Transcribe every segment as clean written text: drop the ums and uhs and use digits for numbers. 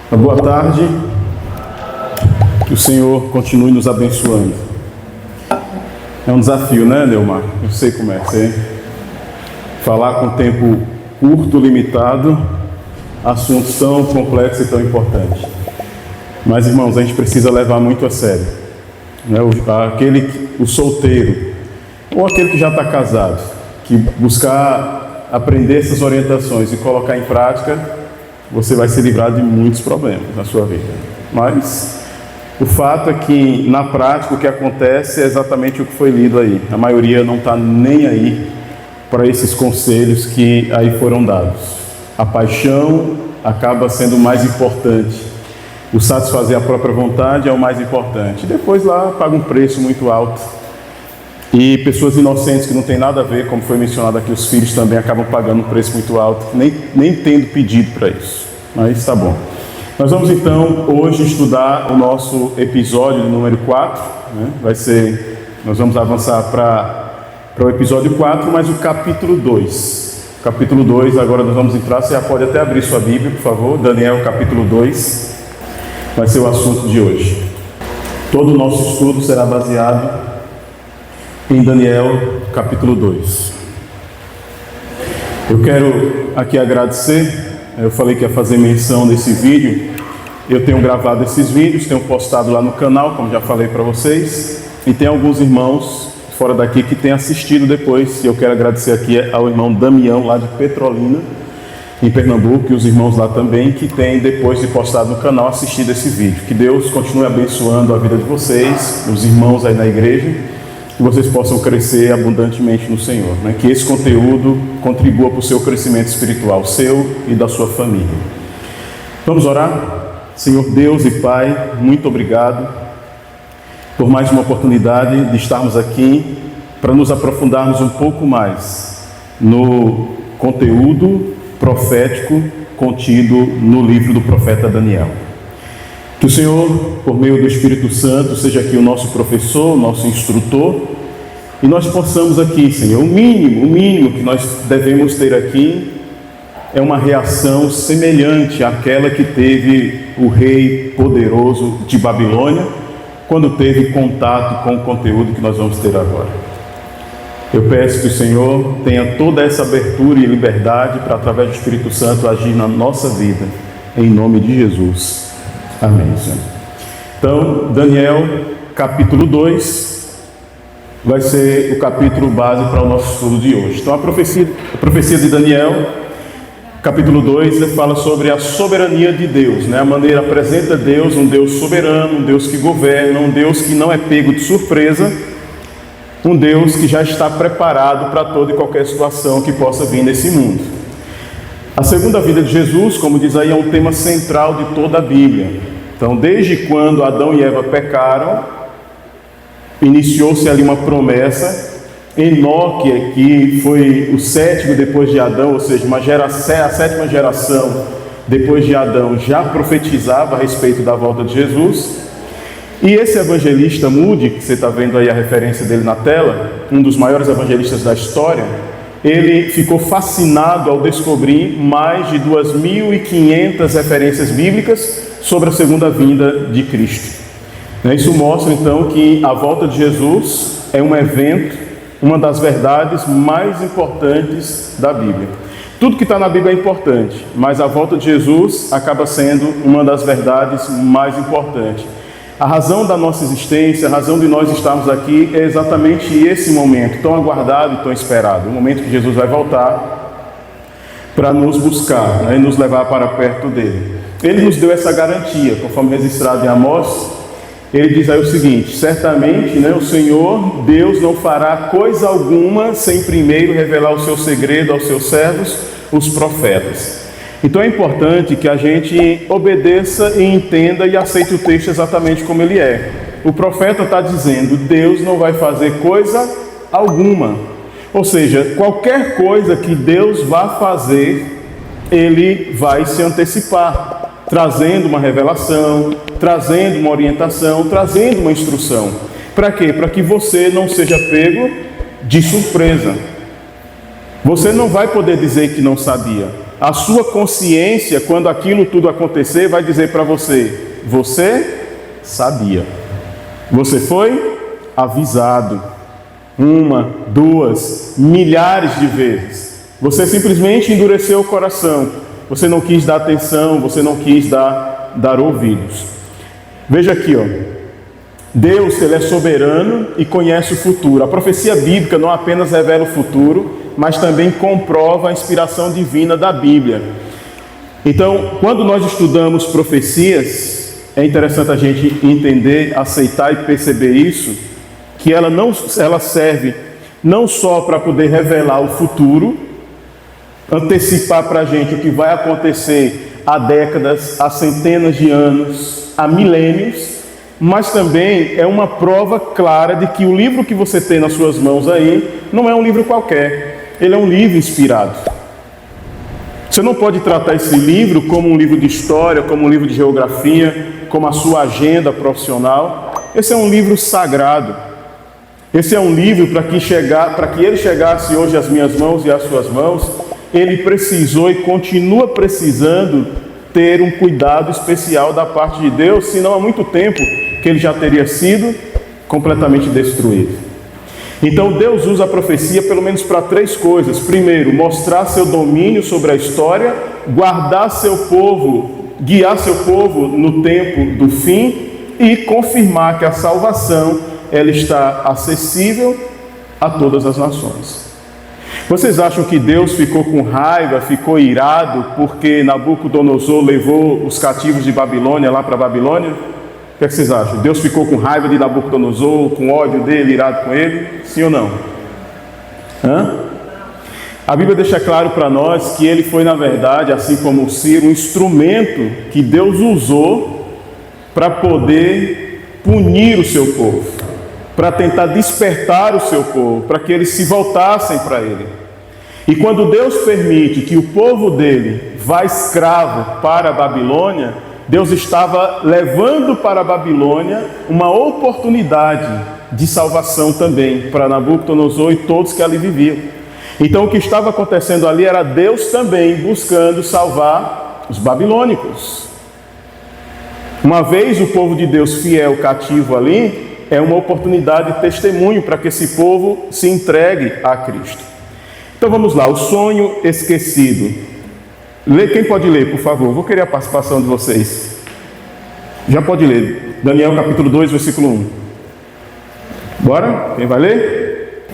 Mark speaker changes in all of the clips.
Speaker 1: Boa tarde, que o Senhor continue nos abençoando. É um desafio, né, Neumar? Eu sei como é, você falar com tempo curto, limitado, assuntos tão complexos e tão importantes. Mas, irmãos, a gente precisa levar muito a sério, né? O solteiro, ou aquele que já está casado, que buscar aprender essas orientações e colocar em prática, você vai se livrar de muitos problemas na sua vida. Mas o fato é que, na prática, o que acontece é exatamente o que foi lido aí. A maioria não está nem aí para esses conselhos que aí foram dados. A paixão acaba sendo o mais importante. O satisfazer a própria vontade é o mais importante. Depois lá paga um preço muito alto. E pessoas inocentes que não tem nada a ver, como foi mencionado aqui, os filhos também acabam pagando um preço muito alto, nem tendo pedido para isso. Mas está bom. Nós vamos então hoje estudar o nosso episódio número 4. Né? Nós vamos avançar para o episódio 4, mas o capítulo 2. Capítulo 2, agora nós vamos entrar. Você já pode até abrir sua Bíblia, por favor. Daniel, capítulo 2, vai ser o assunto de hoje. Todo o nosso estudo será baseado em Daniel, capítulo 2. Eu quero aqui agradecer. Eu falei que ia fazer menção nesse vídeo. Eu tenho gravado esses vídeos, tenho postado lá no canal, como já falei para vocês. E tem alguns irmãos fora daqui que têm assistido depois. E eu quero agradecer aqui ao irmão Damião, lá de Petrolina, em Pernambuco, e os irmãos lá também, que têm, depois de postado no canal, assistido esse vídeo. Que Deus continue abençoando a vida de vocês, os irmãos aí na igreja, que vocês possam crescer abundantemente no Senhor, né? Que esse conteúdo contribua para o seu crescimento espiritual, seu e da sua família. Vamos orar? Senhor Deus e Pai, muito obrigado por mais uma oportunidade de estarmos aqui para nos aprofundarmos um pouco mais no conteúdo profético contido no livro do profeta Daniel. Que o Senhor, por meio do Espírito Santo, seja aqui o nosso professor, o nosso instrutor, e nós possamos aqui, Senhor, o mínimo que nós devemos ter aqui é uma reação semelhante àquela que teve o rei poderoso de Babilônia, quando teve contato com o conteúdo que nós vamos ter agora. Eu peço que o Senhor tenha toda essa abertura e liberdade para, através do Espírito Santo, agir na nossa vida, em nome de Jesus. Amém, Senhor. Então, Daniel, capítulo 2, vai ser o capítulo base para o nosso estudo de hoje. Então, a profecia de Daniel, capítulo 2, ele fala sobre a soberania de Deus, né? A maneira apresenta Deus, um Deus soberano, um Deus que governa, um Deus que não é pego de surpresa, um Deus que já está preparado para toda e qualquer situação que possa vir nesse mundo. A segunda vida de Jesus, como diz aí, é um tema central de toda a Bíblia. Então, desde quando Adão e Eva pecaram, iniciou-se ali uma promessa. Enoque, que foi o sétimo depois de Adão, ou seja, a sétima geração depois de Adão, já profetizava a respeito da volta de Jesus. E esse evangelista Moody, que você está vendo aí a referência dele na tela, um dos maiores evangelistas da história, ele ficou fascinado ao descobrir mais de 2.500 referências bíblicas sobre a segunda vinda de Cristo. Isso mostra então que a volta de Jesus é um evento, uma das verdades mais importantes da Bíblia. Tudo que está na Bíblia é importante, mas a volta de Jesus acaba sendo uma das verdades mais importantes. A razão da nossa existência, a razão de nós estarmos aqui é exatamente esse momento, tão aguardado e tão esperado. O momento que Jesus vai voltar para nos buscar, né, e nos levar para perto dele. Ele nos deu essa garantia, conforme registrado em Amós. Ele diz aí o seguinte: certamente, né, o Senhor Deus não fará coisa alguma sem primeiro revelar o seu segredo aos seus servos, os profetas. Então é importante que a gente obedeça e entenda e aceite o texto exatamente como ele é. O profeta está dizendo: Deus não vai fazer coisa alguma. Ou seja, qualquer coisa que Deus vá fazer, ele vai se antecipar, trazendo uma revelação, trazendo uma orientação, trazendo uma instrução. Para quê? Para que você não seja pego de surpresa. Você não vai poder dizer que não sabia. a sua consciência, quando aquilo tudo acontecer, vai dizer para você: você sabia. Você foi avisado. 1, 2, milhares de vezes. Você simplesmente endureceu o coração. Você não quis dar atenção, você não quis dar ouvidos. Veja aqui, ó. Deus, ele é soberano e conhece o futuro. A profecia bíblica não apenas revela o futuro, mas também comprova a inspiração divina da Bíblia. Então, quando nós estudamos profecias, é interessante a gente entender, aceitar e perceber isso, que ela serve não só para poder revelar o futuro, antecipar para a gente o que vai acontecer há décadas, há centenas de anos, há milênios, mas também é uma prova clara de que o livro que você tem nas suas mãos aí não é um livro qualquer, ele é um livro inspirado. Você não pode tratar esse livro como um livro de história, como um livro de geografia, como a sua agenda profissional. Esse é um livro sagrado. Esse é um livro para que ele chegasse hoje às minhas mãos e às suas mãos, ele precisou e continua precisando ter um cuidado especial da parte de Deus, senão há muito tempo que ele já teria sido completamente destruído. Então Deus usa a profecia pelo menos para 3 coisas. Primeiro, mostrar seu domínio sobre a história, guardar seu povo, guiar seu povo no tempo do fim e confirmar que a salvação ela está acessível a todas as nações. Vocês acham que Deus ficou com raiva, ficou irado porque Nabucodonosor levou os cativos de Babilônia lá para a Babilônia? O que é que vocês acham? Deus ficou com raiva de Nabucodonosor, com ódio dele, irado com ele? Sim ou não? A Bíblia deixa claro para nós que ele foi, na verdade, assim como Ciro, um instrumento que Deus usou para poder punir o seu povo, para tentar despertar o seu povo, para que eles se voltassem para ele. E quando Deus permite que o povo dele vá escravo para a Babilônia, Deus estava levando para a Babilônia uma oportunidade de salvação também para Nabucodonosor e todos que ali viviam. Então o que estava acontecendo ali era Deus também buscando salvar os babilônicos. Uma vez o povo de Deus fiel, cativo ali, é uma oportunidade de testemunho para que esse povo se entregue a Cristo. Então vamos lá, o sonho esquecido. Quem pode ler, por favor? Vou querer a participação de vocês. Já pode ler. Daniel capítulo 2, versículo 1. Bora? Quem vai ler?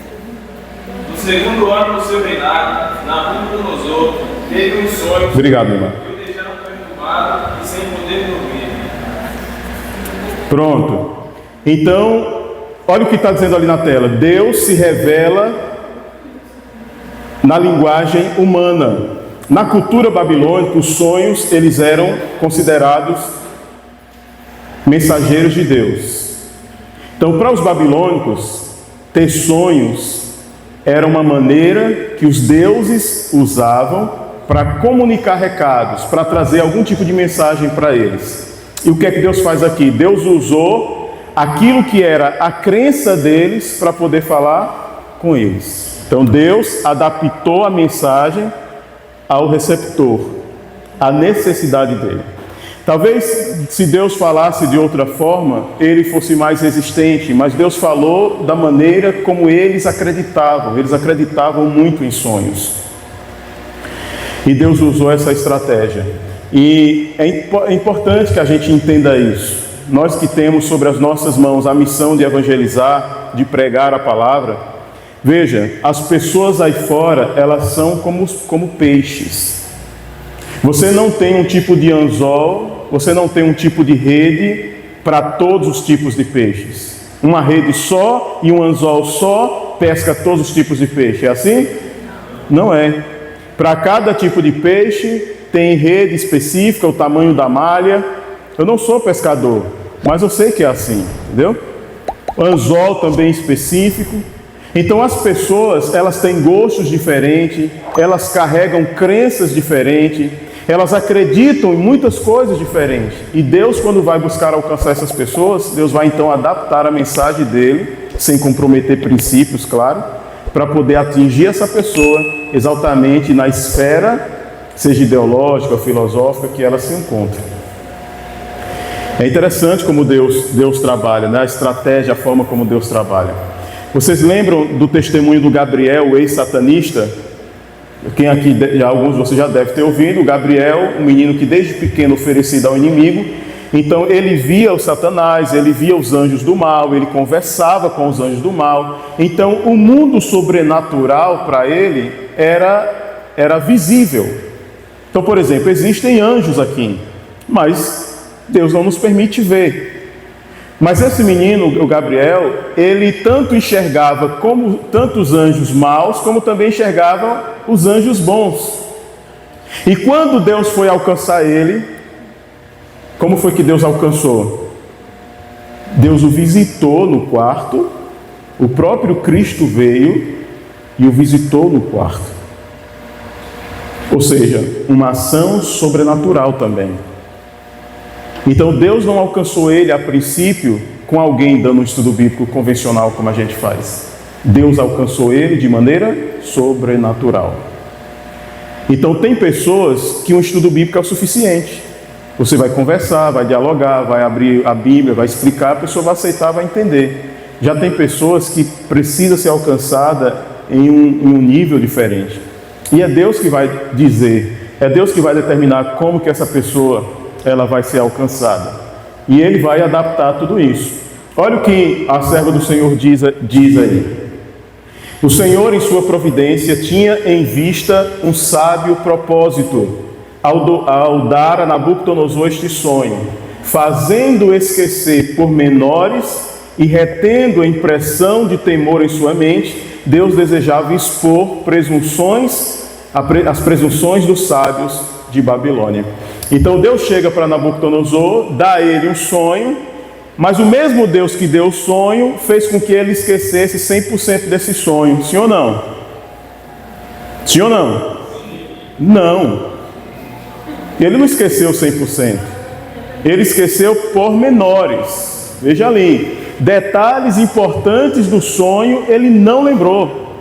Speaker 2: No segundo ano do seu reinado, Nabucodonosor teve um sonho.
Speaker 1: Obrigado, irmão.
Speaker 2: Que o deixaram perturbado e sem poder dormir.
Speaker 1: Pronto. Então, olha o que está dizendo ali na tela. Deus se revela na linguagem humana. Na cultura babilônica, os sonhos, eles eram considerados mensageiros de Deus. Então, para os babilônicos, ter sonhos era uma maneira que os deuses usavam para comunicar recados, para trazer algum tipo de mensagem para eles. E o que é que Deus faz aqui? Deus usou aquilo que era a crença deles para poder falar com eles. Então Deus adaptou a mensagem ao receptor, à necessidade dele. Talvez se Deus falasse de outra forma, ele fosse mais resistente, mas Deus falou da maneira como eles acreditavam muito em sonhos. E Deus usou essa estratégia. E é importante que a gente entenda isso. Nós que temos sobre as nossas mãos a missão de evangelizar, de pregar a palavra, veja, as pessoas aí fora, elas são como peixes. Você não tem um tipo de anzol, você não tem um tipo de rede para todos os tipos de peixes. Uma rede só e um anzol só pesca todos os tipos de peixe. É assim? Não é. Para cada tipo de peixe tem rede específica, o tamanho da malha. Eu não sou pescador, mas eu sei que é assim, entendeu? Anzol também específico. Então as pessoas, elas têm gostos diferentes, elas carregam crenças diferentes, elas acreditam em muitas coisas diferentes. E Deus, quando vai buscar alcançar essas pessoas, Deus vai então adaptar a mensagem dele, sem comprometer princípios, claro, para poder atingir essa pessoa exatamente na esfera seja ideológica ou filosófica, que ela se encontre. É interessante como Deus trabalha, né? A estratégia, a forma como Deus trabalha. Vocês lembram do testemunho do Gabriel, o ex-satanista? Quem aqui, alguns de vocês já devem ter ouvido. O Gabriel, um menino que desde pequeno oferecido ao inimigo. Então ele via o Satanás, ele via os anjos do mal, ele conversava com os anjos do mal. Então o mundo sobrenatural para ele era visível. Então, por exemplo, existem anjos aqui, mas Deus não nos permite ver. Mas esse menino, o Gabriel, ele tanto enxergava como tantos anjos maus, como também enxergava os anjos bons. E quando Deus foi alcançar ele, como foi que Deus alcançou? Deus o visitou no quarto, o próprio Cristo veio e o visitou no quarto. Ou seja, uma ação sobrenatural também. Então Deus não alcançou ele a princípio com alguém dando um estudo bíblico convencional como a gente faz. Deus alcançou ele de maneira sobrenatural. Então tem pessoas que um estudo bíblico é o suficiente. Você vai conversar, vai dialogar, vai abrir a Bíblia, vai explicar, a pessoa vai aceitar, vai entender. Já tem pessoas que precisa ser alcançada em um nível diferente. E é Deus que vai dizer, é Deus que vai determinar como que essa pessoa ela vai ser alcançada. E Ele vai adaptar tudo isso. Olha o que a serva do Senhor diz aí. O Senhor, em sua providência, tinha em vista um sábio propósito ao dar a Nabucodonosor este sonho, fazendo esquecer pormenores e retendo a impressão de temor em sua mente. Deus desejava expor as presunções dos sábios de Babilônia. Então Deus chega para Nabucodonosor, dá a ele um sonho, mas o mesmo Deus que deu o sonho fez com que ele esquecesse 100% desse sonho. Sim ou não? Sim ou não? Não. Ele não esqueceu 100%. Ele esqueceu pormenores. Veja ali, detalhes importantes do sonho ele não lembrou.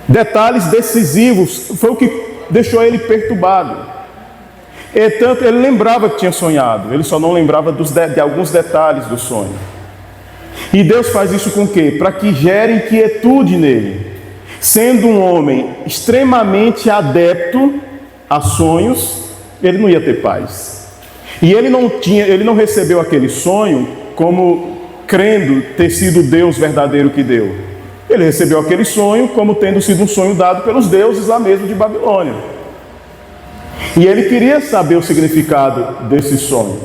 Speaker 1: Detalhes decisivos, foi o que deixou ele perturbado. Tanto ele lembrava que tinha sonhado, ele só não lembrava de alguns detalhes do sonho. E Deus faz isso com o quê? Para que gere inquietude nele. Sendo um homem extremamente adepto a sonhos, ele não ia ter paz. E ele não recebeu aquele sonho como crendo ter sido Deus verdadeiro que deu. Ele recebeu aquele sonho como tendo sido um sonho dado pelos deuses lá mesmo de Babilônia. E ele queria saber o significado desse sonho.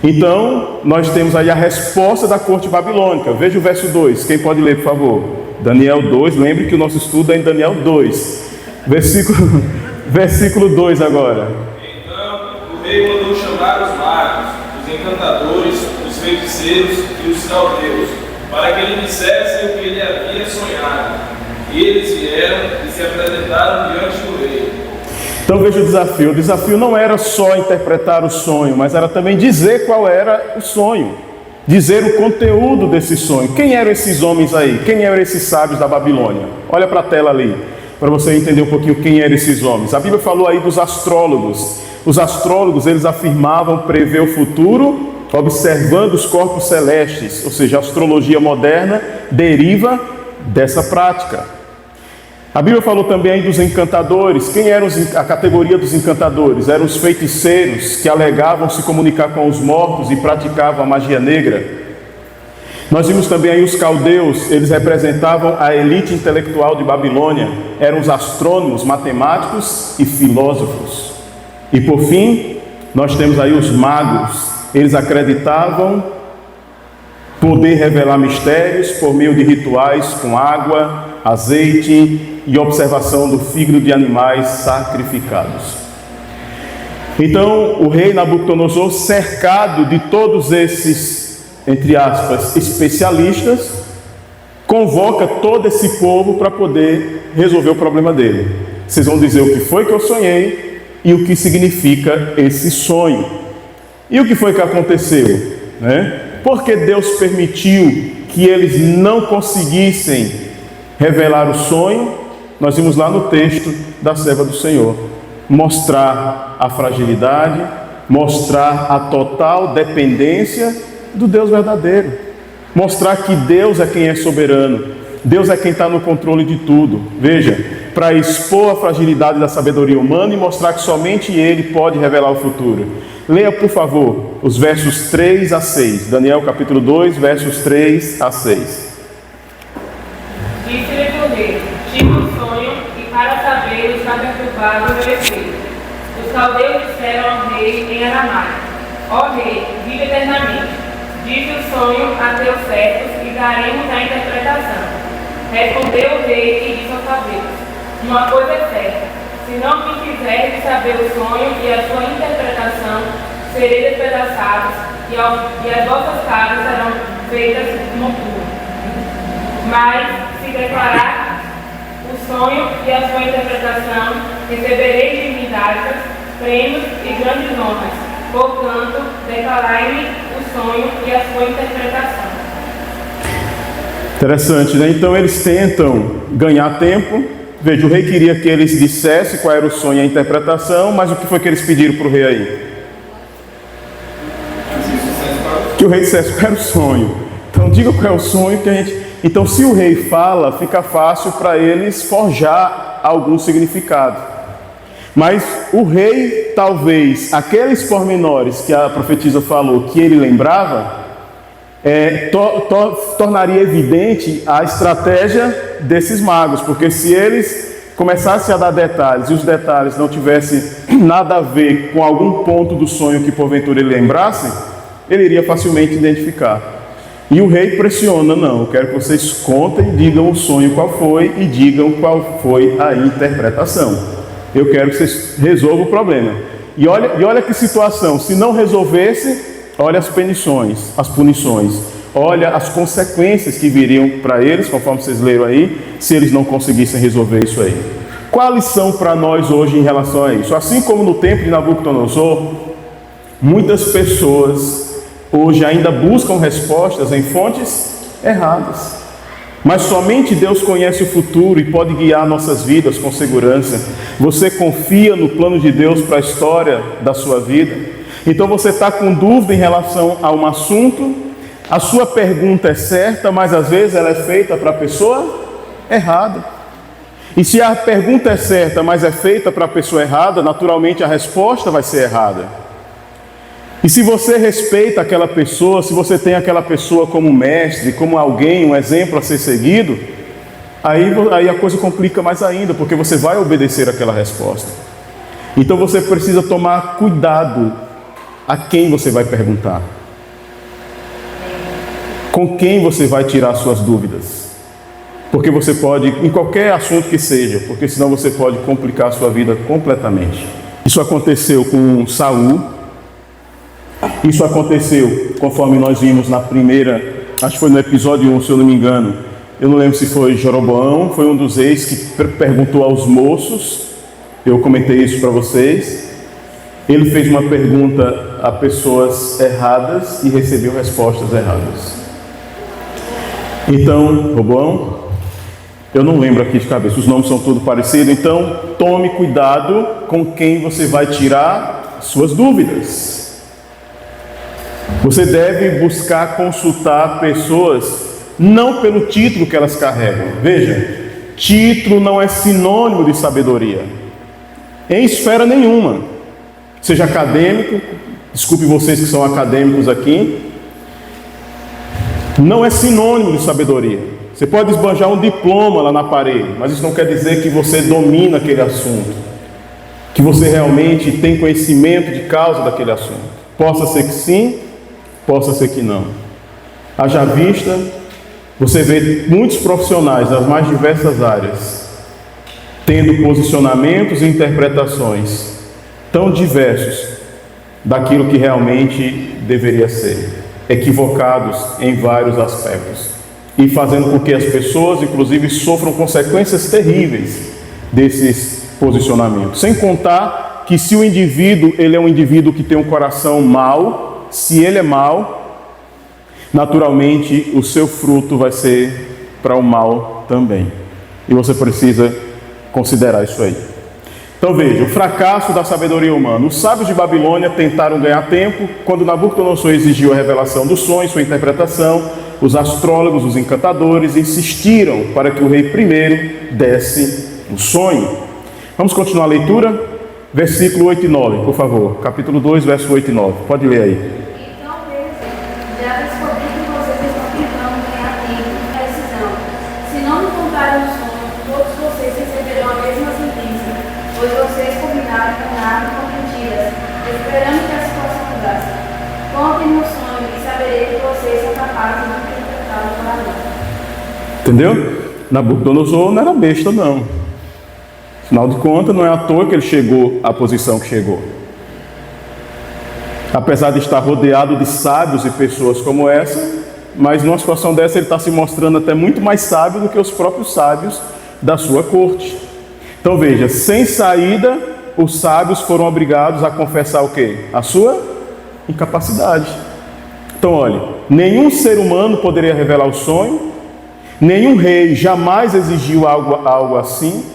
Speaker 1: Então, nós temos aí a resposta da corte babilônica. Veja o verso 2. Quem pode ler, por favor? Daniel 2. Lembre que o nosso estudo é em Daniel 2. Versículo 2 agora.
Speaker 2: Então, o rei mandou chamar os magos, os encantadores, os feiticeiros e os caldeus, para que ele dissesse o que ele havia sonhado. E eles vieram e se apresentaram diante do rei.
Speaker 1: Então veja o desafio. O desafio não era só interpretar o sonho, mas era também dizer qual era o sonho. Dizer o conteúdo desse sonho. Quem eram esses homens aí? Quem eram esses sábios da Babilônia? Olha para a tela ali, para você entender um pouquinho quem eram esses homens. A Bíblia falou aí dos astrólogos. Os astrólogos, eles afirmavam prever o futuro observando os corpos celestes. Ou seja, a astrologia moderna deriva dessa prática. A Bíblia falou também aí dos encantadores. Quem eram a categoria dos encantadores? Eram os feiticeiros que alegavam se comunicar com os mortos e praticavam a magia negra. Nós vimos também aí os caldeus. Eles representavam a elite intelectual de Babilônia. Eram os astrônomos, matemáticos e filósofos. E por fim, nós temos aí os magos. Eles acreditavam poder revelar mistérios por meio de rituais com água, azeite e observação do fígado de animais sacrificados. Então, o rei Nabucodonosor, cercado de todos esses, entre aspas, especialistas, convoca todo esse povo para poder resolver o problema dele. Vocês vão dizer o que foi que eu sonhei e o que significa esse sonho. E o que foi que aconteceu? Por que Deus permitiu que eles não conseguissem revelar o sonho? Nós vimos lá no texto da serva do Senhor. mostrar a fragilidade, mostrar a total dependência do Deus verdadeiro. Mostrar que Deus é quem é soberano, Deus é quem está no controle de tudo. Veja, para expor a fragilidade da sabedoria humana e mostrar que somente Ele pode revelar o futuro. Leia, por favor, os versos 3 a 6. Daniel capítulo 2, versos 3 a 6.
Speaker 3: Disse-lhe o rei: tive um sonho e para saber está perturbado o meu espírito. Os caldeus disseram ao rei em aramaico: ó rei, vive eternamente. Dize o sonho a teus servos e daremos a interpretação. Respondeu o rei e disse aos caldeus: uma coisa é certa, se não me quiserem saber o sonho e a sua interpretação, serei despedaçados e as vossas casas serão feitas monturas. Mas se declarar o sonho e a sua interpretação, recebereis de mim dádivas, prêmios e grandes honras. Portanto, declarai-me o sonho e a sua interpretação.
Speaker 1: Interessante, né? Então eles tentam ganhar tempo. Veja, o rei queria que eles dissessem qual era o sonho e a interpretação, mas o que foi que eles pediram para o rei aí? Que o rei dissesse qual era o sonho. Então diga qual é o sonho que a gente... Então se o rei fala, fica fácil para eles forjar algum significado. Mas o rei, talvez, aqueles pormenores que a profetisa falou que ele lembrava, tornaria evidente a estratégia desses magos, porque se eles começassem a dar detalhes e os detalhes não tivessem nada a ver com algum ponto do sonho que porventura ele lembrasse, ele iria facilmente identificar. E o rei pressiona: não, eu quero que vocês contem, digam o sonho qual foi e digam qual foi a interpretação. Eu quero que vocês resolvam o problema. E olha que situação, se não resolvesse, olha as punições, olha as consequências que viriam para eles, conforme vocês leram aí, se eles não conseguissem resolver isso aí. Qual a lição para nós hoje em relação a isso? Assim como no tempo de Nabucodonosor, muitas pessoas hoje ainda buscam respostas em fontes erradas. Mas somente Deus conhece o futuro e pode guiar nossas vidas com segurança. Você confia no plano de Deus para a história da sua vida? Então você está com dúvida em relação a um assunto, a sua pergunta é certa, mas às vezes ela é feita para a pessoa errada. E se a pergunta é certa, mas é feita para a pessoa errada, naturalmente a resposta vai ser errada. E se você respeita aquela pessoa, se você tem aquela pessoa como mestre, como alguém, um exemplo a ser seguido, aí a coisa complica mais ainda, porque você vai obedecer aquela resposta. Então você precisa tomar cuidado a quem você vai perguntar, com quem você vai tirar suas dúvidas, porque você pode, em qualquer assunto que seja, porque senão você pode complicar a sua vida completamente. Isso aconteceu com Saul, isso aconteceu, conforme nós vimos na primeira, acho que foi no episódio 1, se eu não me engano, eu não lembro se foi Jeroboão, foi um dos reis que perguntou aos moços, eu comentei isso para vocês. Ele fez uma pergunta a pessoas erradas e recebeu respostas erradas. Então, Roboão, eu não lembro aqui de cabeça, os nomes são todos parecidos, então tome cuidado com quem você vai tirar suas dúvidas. Você deve buscar consultar pessoas, não pelo título que elas carregam. Veja, título não é sinônimo de sabedoria, em esfera nenhuma. Seja acadêmico, desculpe vocês que são acadêmicos aqui, não é sinônimo de sabedoria. Você pode esbanjar um diploma lá na parede, mas isso não quer dizer que você domina aquele assunto, que você realmente tem conhecimento de causa daquele assunto. Possa ser que sim, possa ser que não. Haja vista, você vê muitos profissionais das mais diversas áreas tendo posicionamentos e interpretações tão diversos daquilo que realmente deveria ser, equivocados em vários aspectos, e fazendo com que as pessoas, inclusive, sofram consequências terríveis desses posicionamentos. Sem contar que se o indivíduo, ele é um indivíduo que tem um coração mau, se ele é mau, naturalmente o seu fruto vai ser para o mal também. E você precisa considerar isso aí. Então veja, o fracasso da sabedoria humana. Os sábios de Babilônia tentaram ganhar tempo. Quando Nabucodonosor exigiu a revelação do sonho, sua interpretação, os astrólogos, os encantadores insistiram para que o rei primeiro desse o sonho. Vamos continuar a leitura? Versículo 8 e 9, por favor. Capítulo 2, verso 8 e 9. Pode ler aí.
Speaker 4: Então já descobri que vocês estão tentando ganhar tempo e precisão. Se não me contarem o sonho, todos vocês receberão a mesma sentença, pois vocês combinaram enganar com mentiras, esperando que a situação mudasse. Contem-me o sonho e saberei que vocês são capazes de interpretá-lo para mim.
Speaker 1: Entendeu? Nabucodonosor não era besta, não. Afinal de contas, não é à toa que ele chegou à posição que chegou. Apesar de estar rodeado de sábios e pessoas como essa, mas numa situação dessa ele está se mostrando até muito mais sábio do que os próprios sábios da sua corte. Então veja, sem saída, os sábios foram obrigados a confessar o quê? A sua incapacidade. Então olha, nenhum ser humano poderia revelar o sonho, nenhum rei jamais exigiu algo assim,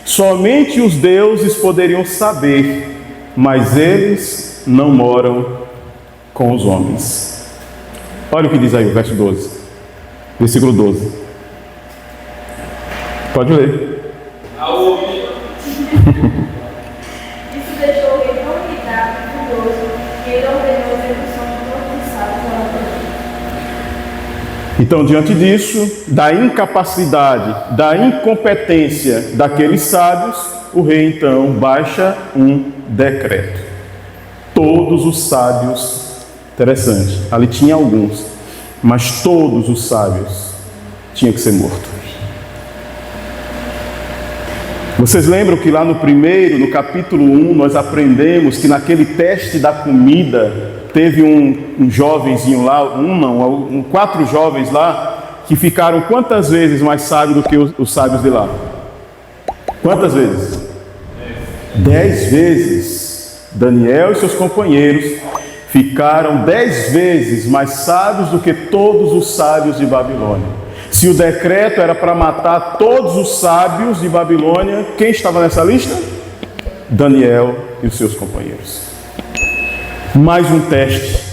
Speaker 1: somente os deuses poderiam saber, mas eles não moram com os homens. Olha o que diz aí o verso 12, versículo 12. Pode ler.
Speaker 2: Ao ouvir,
Speaker 4: Isso deixou o rei tão irritado e furioso que ele ordenou a execução de todos os sábios da Babilônia.
Speaker 1: Então, diante disso, da incapacidade, da incompetência daqueles sábios, o rei então baixa um decreto. Todos os sábios, interessante, ali tinha alguns, mas todos os sábios tinham que ser mortos. Vocês lembram que lá no capítulo 1, nós aprendemos que naquele teste da comida, teve um jovenzinho lá, 4 jovens lá, que ficaram quantas vezes mais sábios do que os sábios de lá? Quantas vezes? 10 vezes. Daniel e seus companheiros ficaram 10 vezes mais sábios do que todos os sábios de Babilônia. Se o decreto era para matar todos os sábios de Babilônia, quem estava nessa lista? Daniel e os seus companheiros. Mais um teste,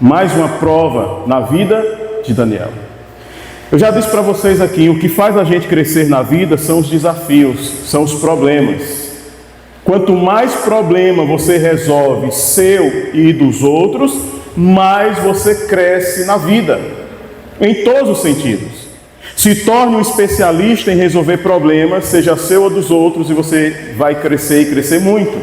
Speaker 1: mais uma prova na vida de Daniel. Eu já disse para vocês aqui, o que faz a gente crescer na vida são os desafios, são os problemas. Quanto mais problema você resolve seu e dos outros, mais você cresce na vida, em todos os sentidos. Se torne um especialista em resolver problemas, seja seu ou dos outros, e você vai crescer e crescer muito.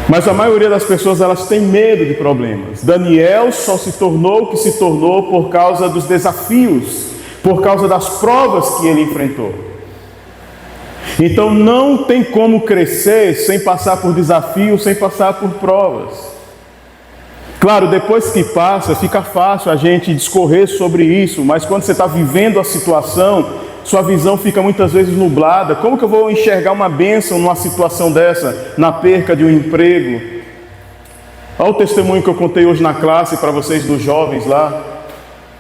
Speaker 1: Mas a maioria das pessoas, elas têm medo de problemas. Daniel só se tornou o que se tornou por causa dos desafios, por causa das provas que ele enfrentou. Então não tem como crescer sem passar por desafios, sem passar por provas. Claro, depois que passa, fica fácil a gente discorrer sobre isso, mas quando você está vivendo a situação, sua visão fica muitas vezes nublada. Como que eu vou enxergar uma bênção numa situação dessa, na perca de um emprego? Olha o testemunho que eu contei hoje na classe para vocês dos jovens lá.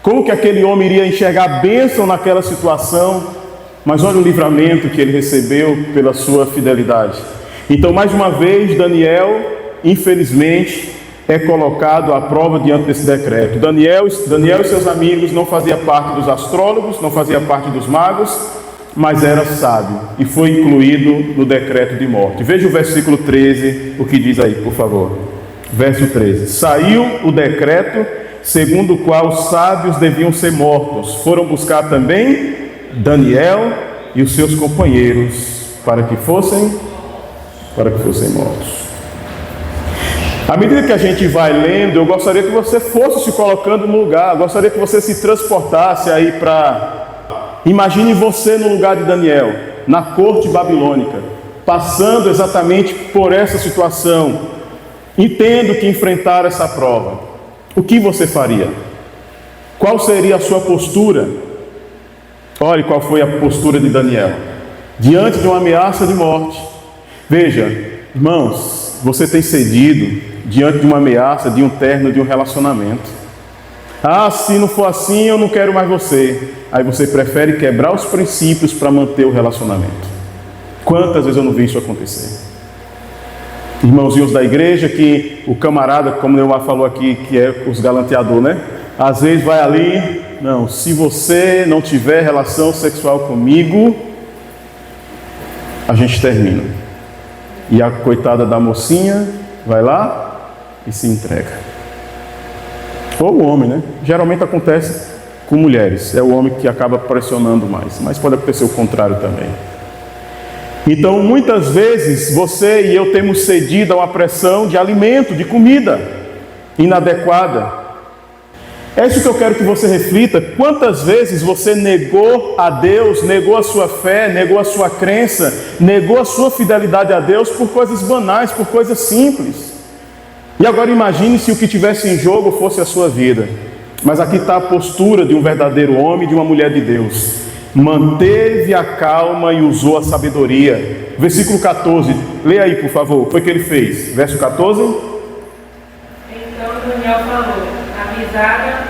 Speaker 1: Como que aquele homem iria enxergar a bênção naquela situação? Mas olha o livramento que ele recebeu pela sua fidelidade. Então, mais uma vez, Daniel, infelizmente, é colocado à prova diante desse decreto. Daniel e seus amigos não faziam parte dos astrólogos, não faziam parte dos magos, mas era sábio e foi incluído no decreto de morte. Veja o versículo 13, o que diz aí, por favor. Verso 13. Saiu o decreto segundo o qual os sábios deviam ser mortos. Foram buscar também Daniel e os seus companheiros para que fossem mortos. À medida que a gente vai lendo, eu gostaria que você fosse se colocando no lugar, eu gostaria que você se transportasse aí para... Imagine você no lugar de Daniel, na corte babilônica, passando exatamente por essa situação, entendo que enfrentar essa prova. O que você faria? Qual seria a sua postura? Olhe qual foi a postura de Daniel, diante de uma ameaça de morte. Veja, irmãos, você tem cedido diante de uma ameaça, de um término, de um relacionamento. Ah, se não for assim, eu não quero mais você. Aí você prefere quebrar os princípios para manter o relacionamento. Quantas vezes eu não vi isso acontecer? Irmãozinhos da igreja, que o camarada, como o Neumar falou aqui, que é os galanteadores, né? Às vezes vai ali, não, se você não tiver relação sexual comigo, a gente termina. E a coitada da mocinha vai lá e se entrega. Ou o homem, né? Geralmente acontece com mulheres, é o homem que acaba pressionando mais, mas pode acontecer o contrário também. Então, muitas vezes, você e eu temos cedido a uma pressão de alimento, de comida inadequada. É isso que eu quero que você reflita. Quantas vezes você negou a Deus, negou a sua fé, negou a sua crença, negou a sua fidelidade a Deus por coisas banais, por coisas simples. E agora imagine se o que tivesse em jogo fosse a sua vida. Mas aqui está a postura de um verdadeiro homem, de uma mulher de Deus. Manteve a calma e usou a sabedoria. Versículo 14, leia aí por favor, foi o que ele fez. Verso 14.
Speaker 3: Então Daniel falou, avisada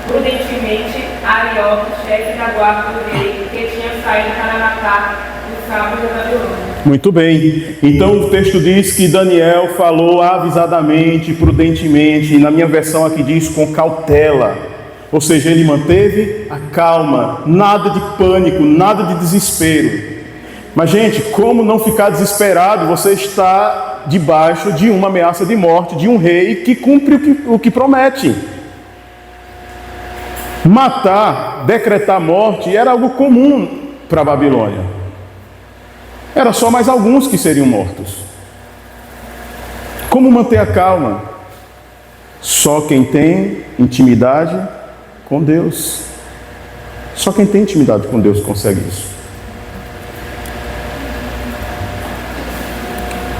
Speaker 3: prudentemente Arioque, chefe da guarda do rei, que tinha saído para matar os sábios da Babilônia.
Speaker 1: Muito bem, então o texto diz que Daniel falou avisadamente, prudentemente, e na minha versão aqui diz com cautela. Ou seja, ele manteve a calma, nada de pânico, nada de desespero. Mas, gente, como não ficar desesperado? Você está debaixo de uma ameaça de morte de um rei que cumpre o que promete. Matar, decretar morte era algo comum para a Babilônia. Era só mais alguns que seriam mortos. Como manter a calma? Só quem tem intimidade com Deus. Só quem tem intimidade com Deus consegue isso.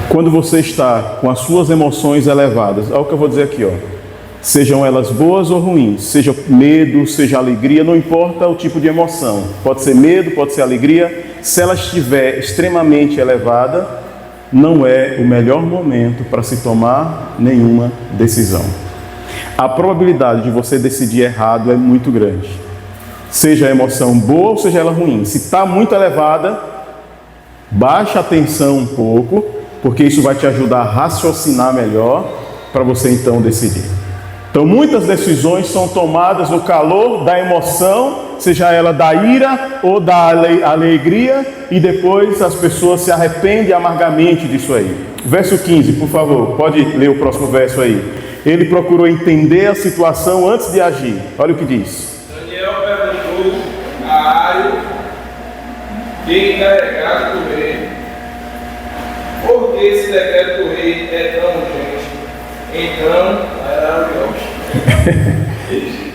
Speaker 1: Quando você está com as suas emoções elevadas, olha o que eu vou dizer aqui, ó. Sejam elas boas ou ruins, seja medo, seja alegria, não importa o tipo de emoção. Pode ser medo, pode ser alegria. Se ela estiver extremamente elevada, não é o melhor momento para se tomar nenhuma decisão. A probabilidade de você decidir errado é muito grande. Seja a emoção boa ou seja ela ruim. Se está muito elevada, baixa a tensão um pouco, porque isso vai te ajudar a raciocinar melhor para você então decidir. Então muitas decisões são tomadas no calor da emoção, seja ela da ira ou da alegria, e depois as pessoas se arrependem amargamente disso aí. Verso 15, por favor, pode ler o próximo verso aí. Ele procurou entender a situação antes de agir. Olha o que diz.
Speaker 2: Daniel perguntou a Ario, que é encarregado do rei, por que esse decreto do rei é tão urgente?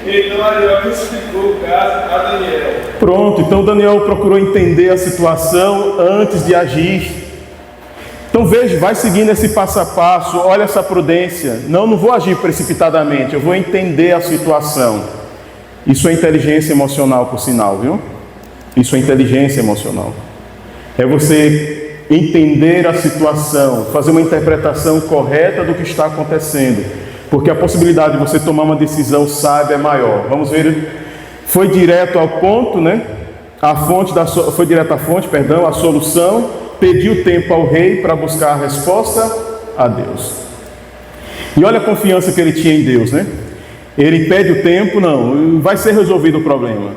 Speaker 2: Então Arioque explicou o caso a Daniel.
Speaker 1: Pronto, então Daniel procurou entender a situação antes de agir. Então veja, vai seguindo esse passo a passo, olha essa prudência. Não vou agir precipitadamente, eu vou entender a situação. Isso é inteligência emocional, por sinal, viu? Isso é inteligência emocional. É você entender a situação, fazer uma interpretação correta do que está acontecendo. Porque a possibilidade de você tomar uma decisão sábia é maior. Vamos ver, foi direto ao ponto, né? Foi direto à fonte, a solução. Pediu tempo ao rei para buscar a resposta a Deus. E olha a confiança que ele tinha em Deus, né? Ele pede o tempo, não, vai ser resolvido o problema.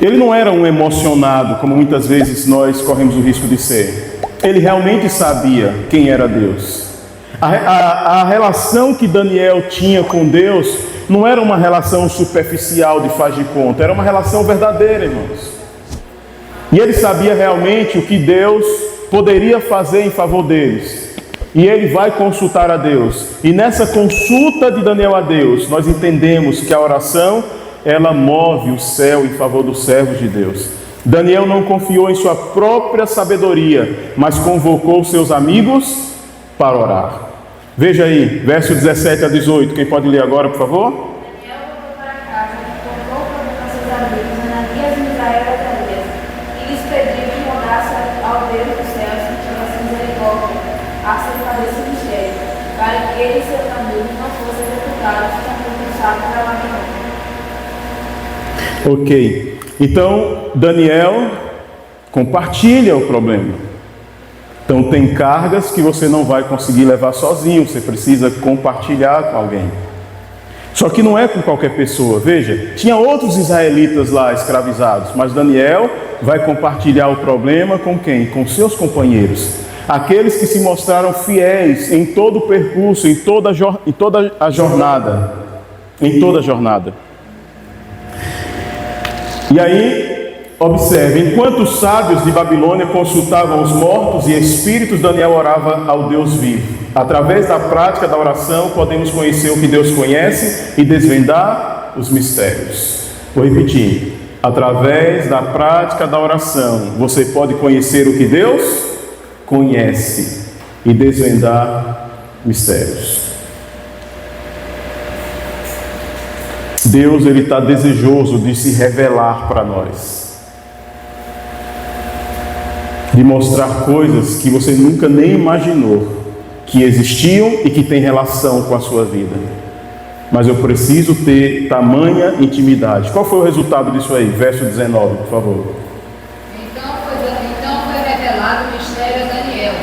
Speaker 1: Ele não era um emocionado, como muitas vezes nós corremos o risco de ser. Ele realmente sabia quem era Deus. A relação que Daniel tinha com Deus não era uma relação superficial de faz de conta, era uma relação verdadeira, irmãos. E ele sabia realmente o que Deus poderia fazer em favor deles. E ele vai consultar a Deus. E nessa consulta de Daniel a Deus, nós entendemos que a oração, ela move o céu em favor dos servos de Deus. Daniel não confiou em sua própria sabedoria, mas convocou seus amigos para orar. Veja aí, verso 17 a 18. Quem pode ler agora, por favor?
Speaker 4: Daniel voltou para casa, convocou para seus amigos, Ananias, Misael e Azarias, e lhes pediu que rogasse ao Deus dos céus que tivesse misericórdia acerca desse mistério, para que ele e seus amigos não fossem executados como expulsados da Babilônia.
Speaker 1: Ok, então Daniel compartilha o problema. Então tem cargas que você não vai conseguir levar sozinho, você precisa compartilhar com alguém. Só que não é com qualquer pessoa. Veja, tinha outros israelitas lá escravizados, mas Daniel vai compartilhar o problema com quem? Com seus companheiros. Aqueles que se mostraram fiéis em todo o percurso, em toda a jornada. Em toda a jornada. E aí, observe, enquanto os sábios de Babilônia consultavam os mortos e espíritos, Daniel orava ao Deus vivo. Através da prática da oração, podemos conhecer o que Deus conhece e desvendar os mistérios. Vou repetir. Através da prática da oração, você pode conhecer o que Deus conhece e desvendar mistérios. Deus, Ele está desejoso de se revelar para nós. De mostrar coisas que você nunca nem imaginou que existiam e que têm relação com a sua vida. Mas eu preciso ter tamanha intimidade. Qual foi o resultado disso aí? Verso 19, por favor.
Speaker 4: Então foi revelado o mistério a Daniel,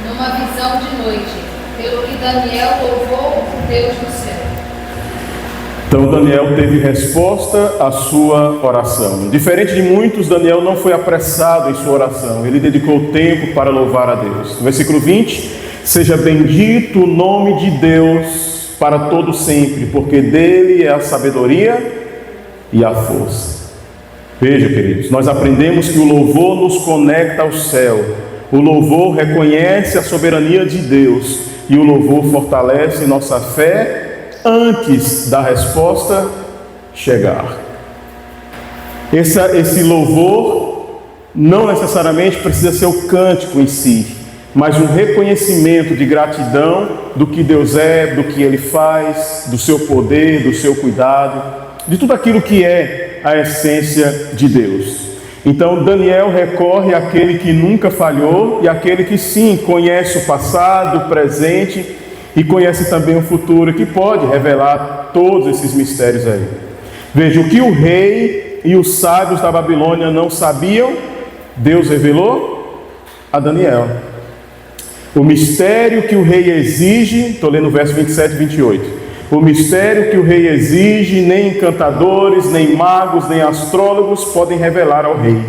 Speaker 4: numa visão de noite, pelo que Daniel louvou o Deus do céu.
Speaker 1: Então Daniel teve resposta à sua oração. Diferente de muitos, Daniel não foi apressado em sua oração. Ele dedicou tempo para louvar a Deus. No versículo 20, seja bendito o nome de Deus para todo sempre, porque dele é a sabedoria e a força. Veja, queridos, nós aprendemos que o louvor nos conecta ao céu. O louvor reconhece a soberania de Deus e o louvor fortalece nossa fé antes da resposta chegar. Esse louvor não necessariamente precisa ser o cântico em si, mas um reconhecimento de gratidão do que Deus é, do que Ele faz, do seu poder, do seu cuidado, de tudo aquilo que é a essência de Deus. Então Daniel recorre àquele que nunca falhou e àquele que sim conhece o passado, o presente e conhece também o futuro, que pode revelar todos esses mistérios aí. Veja, o que o rei e os sábios da Babilônia não sabiam, Deus revelou a Daniel. O mistério que o rei exige, estou lendo o verso 27 e 28. O mistério que o rei exige, nem encantadores, nem magos, nem astrólogos podem revelar ao rei.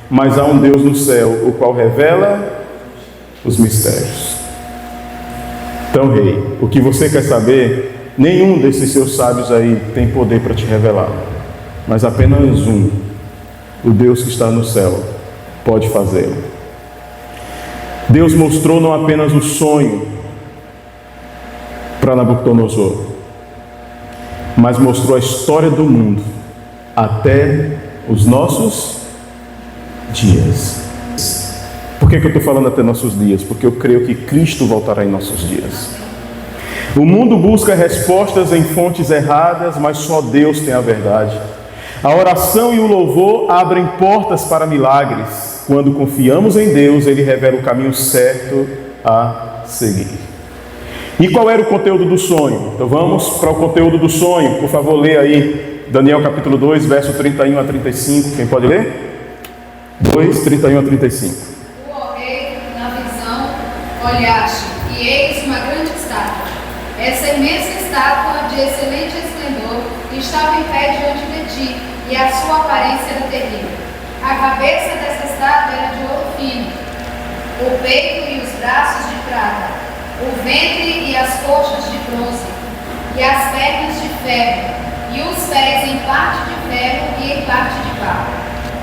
Speaker 1: Mas há um Deus no céu, o qual revela os mistérios. Então, rei, o que você quer saber, nenhum desses seus sábios aí tem poder para te revelar. Mas apenas um, o Deus que está no céu, pode fazê-lo. Deus mostrou não apenas o sonho para Nabucodonosor, mas mostrou a história do mundo até os nossos dias. Por que eu estou falando até nossos dias? Porque eu creio que Cristo voltará em nossos dias. O mundo busca respostas em fontes erradas, mas só Deus tem a verdade. A oração e o louvor abrem portas para milagres. Quando confiamos em Deus, Ele revela o caminho certo a seguir. E qual era o conteúdo do sonho? Então vamos para o conteúdo do sonho. Por favor, leia aí Daniel capítulo 2, verso 31 a 35. Quem pode ler? 2, 31 a 35.
Speaker 4: Tu, ó rei, na visão, olhaste, e eis uma grande estátua. Essa imensa estátua, de excelente esplendor, estava em pé diante de ti, e a sua aparência era terrível. A cabeça dessa estátua era de ouro fino, o peito e os braços de prata, o ventre e as coxas de bronze, e as pernas de ferro, e os pés em parte de ferro e em parte de barro.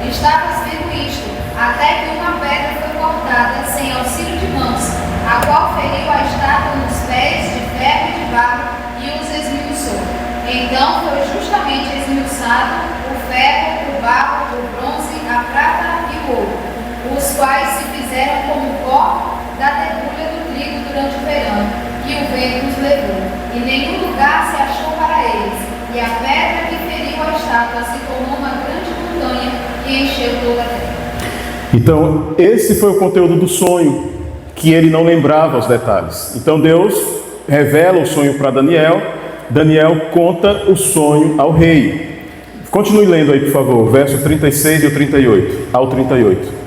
Speaker 4: Estavas vendo isto, até que uma pedra foi cortada sem auxílio de mãos, a qual feriu a estátua nos pés de ferro e de barro e os esmiuçou. Então foi justamente esmiuçado o ferro, o barro, o bronze, a prata e o ouro, os quais se fizeram como pó da debulha do trigo durante o verão, que o vento os levou, e nenhum lugar se achou para eles, e a pedra que feriu a estátua se tornou uma grande montanha e encheu toda a terra.
Speaker 1: Então, esse foi o conteúdo do sonho, que ele não lembrava os detalhes. Então Deus revela o sonho para Daniel, Daniel conta o sonho ao rei. Continue lendo aí, por favor, verso 36 e o 38, ao 38.